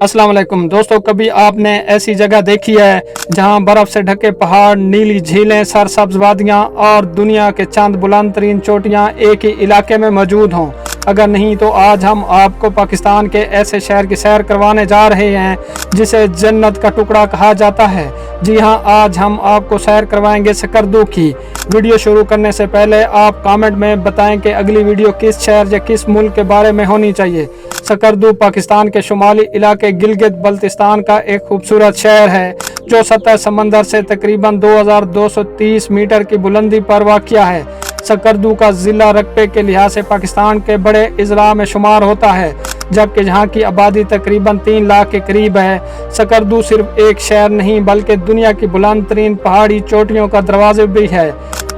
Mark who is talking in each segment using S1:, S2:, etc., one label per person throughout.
S1: अस्सलाम वालेकुम दोस्तों, कभी आपने ऐसी जगह देखी है जहां बर्फ से ढके पहाड़, नीली झीलें, सरसब्ज वादियां और दुनिया के चंद बुलंद तरीन चोटियां एक ही इलाके में मौजूद हों? अगर नहीं तो आज हम आपको पाकिस्तान के ऐसे शहर की सैर करवाने जा रहे हैं जिसे जन्नत का टुकड़ा कहा जाता है। जी हां, आज हम आपको सैर करवाएंगे सकर्दू की। वीडियो शुरू करने से पहले आप कमेंट में बताएं कि अगली वीडियो किस शहर या किस मुल्क के बारे में होनी चाहिए। सकर्दू पाकिस्तान के शुमाली इलाके गिलगित बल्तिस्तान का एक खूबसूरत शहर है जो सतह समंदर से तकरीबन 2230 मीटर की बुलंदी पर वाक़िया है। सकर्दू का ज़िला रकबे के लिहाज से पाकिस्तान के बड़े अजला में शुमार होता है, जबकि जहाँ की आबादी तकरीबन 3 लाख के करीब है। सकर्दू सिर्फ एक शहर नहीं बल्कि दुनिया की बुलंद तरीन पहाड़ी चोटियों का दरवाज़ा भी है।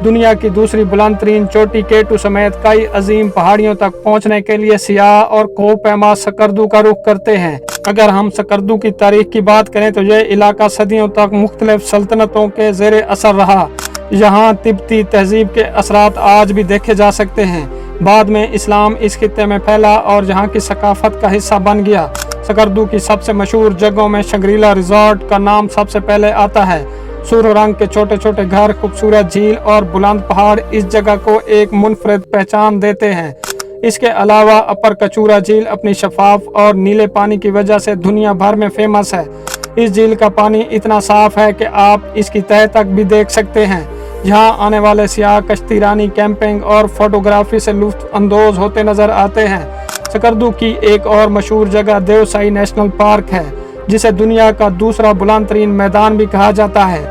S1: दुनिया की दूसरी बुलंद तरीन चोटी केटू समेत कई अजीम पहाड़ियों तक पहुँचने के लिए सियाह और कोह पैमा सकर्दू का रुख करते हैं। अगर हम सकर्दू की तारीख की बात करें तो यह इलाका सदियों तक मुख्तलिफ सल्तनतों के ज़ेर असर रहा। यहाँ तिब्बती तहजीब के असरात आज भी देखे जा सकते हैं। बाद में इस्लाम इस खित्ते में फैला और यहाँ की सकाफत का हिस्सा बन गया। सकर्दू की सबसे मशहूर जगहों में शंग्रीला रिजॉर्ट का नाम सबसे पहले आता है। सुर्ख रंग के छोटे छोटे घर, खूबसूरत झील और बुलंद पहाड़ इस जगह को एक मुनफरद पहचान देते हैं। इसके अलावा अपर कचूरा झील अपनी शफाफ और नीले पानी की वजह से दुनिया भर में फेमस है। इस झील का पानी इतना साफ है कि आप इसकी तह तक भी देख सकते हैं। यहाँ आने वाले सियाह कश्ती रानी, कैंपिंग और फोटोग्राफी से लुत्फ अंदोज होते नजर आते हैं। सकर्दू की एक और मशहूर जगह देवसाई नेशनल पार्क है, जिसे दुनिया का दूसरा बुलंद तरीन मैदान भी कहा जाता है।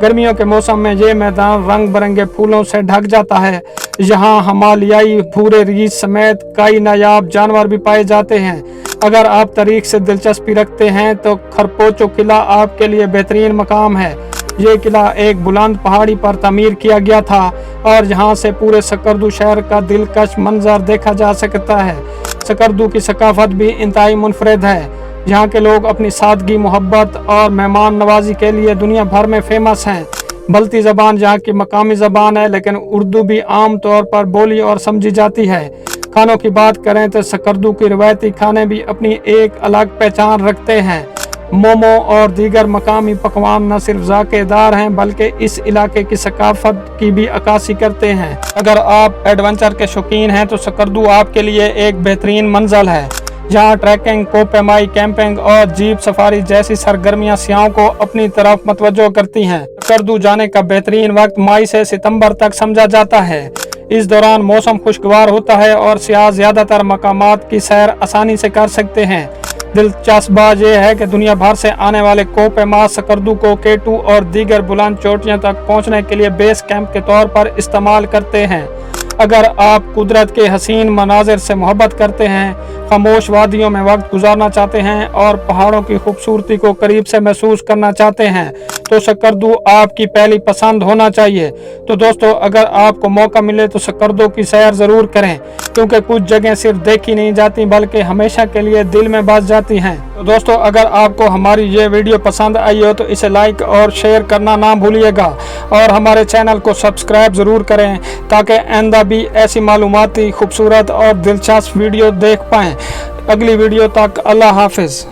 S1: गर्मियों के मौसम में ये मैदान रंग बिरंगे फूलों से ढक जाता है। यहाँ हिमालयाई भूरे रीछ समेत कई नायाब जानवर भी पाए जाते हैं। अगर आप तारीख से दिलचस्पी रखते हैं तो खरपोचो किला आपके लिए बेहतरीन मकाम है। ये किला एक बुलंद पहाड़ी पर तमीर किया गया था और यहाँ से पूरे सकर्दू शहर का दिलकश मंजर देखा जा सकता है। सकर्दू की सकाफत भी इंतहाई मुनफरद है। यहाँ के लोग अपनी सादगी, मोहब्बत और मेहमान नवाजी के लिए दुनिया भर में फेमस हैं। बल्ती ज़बान यहाँ की मकामी ज़बान है, लेकिन उर्दू भी आम तौर पर बोली और समझी जाती है। खानों की बात करें तो सकर्दू की रवायती खाने भी अपनी एक अलग पहचान रखते हैं। मोमो और दीगर मकामी पकवान न सिर्फ ज़ायकेदार हैं बल्कि इस इलाके की सकाफत की भी अक्कासी करते हैं। अगर आप एडवेंचर के शौकीन हैं तो सकर्दू आपके लिए एक बेहतरीन मंजिल है। जहाँ ट्रैकिंग, कोपेमाई, कैंपिंग और जीप सफारी जैसी सरगर्मियाँ सियाहों को अपनी तरफ मतवज्जो करती हैं। सकर्दू जाने का बेहतरीन वक्त मई से सितंबर तक समझा जाता है। इस दौरान मौसम खुशगवार होता है और सियाह ज़्यादातर मकामात की सैर आसानी से कर सकते हैं। दिलचस्प बात यह है कि दुनिया भर से आने वाले कोपेमा सकर्दू को केटू और दीगर बुलंद चोटियों तक पहुंचने के लिए बेस कैंप के तौर पर इस्तेमाल करते हैं। अगर आप कुदरत के हसीन मनाजिर से मोहब्बत करते हैं, खामोश वादियों में वक्त गुजारना चाहते हैं और पहाड़ों की खूबसूरती को करीब से महसूस करना चाहते हैं तो सकर्दू आपकी पहली पसंद होना चाहिए। तो दोस्तों, अगर आपको मौका मिले तो सकर्दू की सैर ज़रूर करें, क्योंकि कुछ जगह सिर्फ देखी नहीं जाती बल्कि हमेशा के लिए दिल में बस जाती हैं। तो दोस्तों, अगर आपको हमारी ये वीडियो पसंद आई हो तो इसे लाइक और शेयर करना ना भूलिएगा और हमारे चैनल को सब्सक्राइब ज़रूर करें ताकि आइंदा भी ऐसी मालूमाती, खूबसूरत और दिलचस्प वीडियो देख पाएँ। अगली वीडियो तक अल्लाह हाफिज़।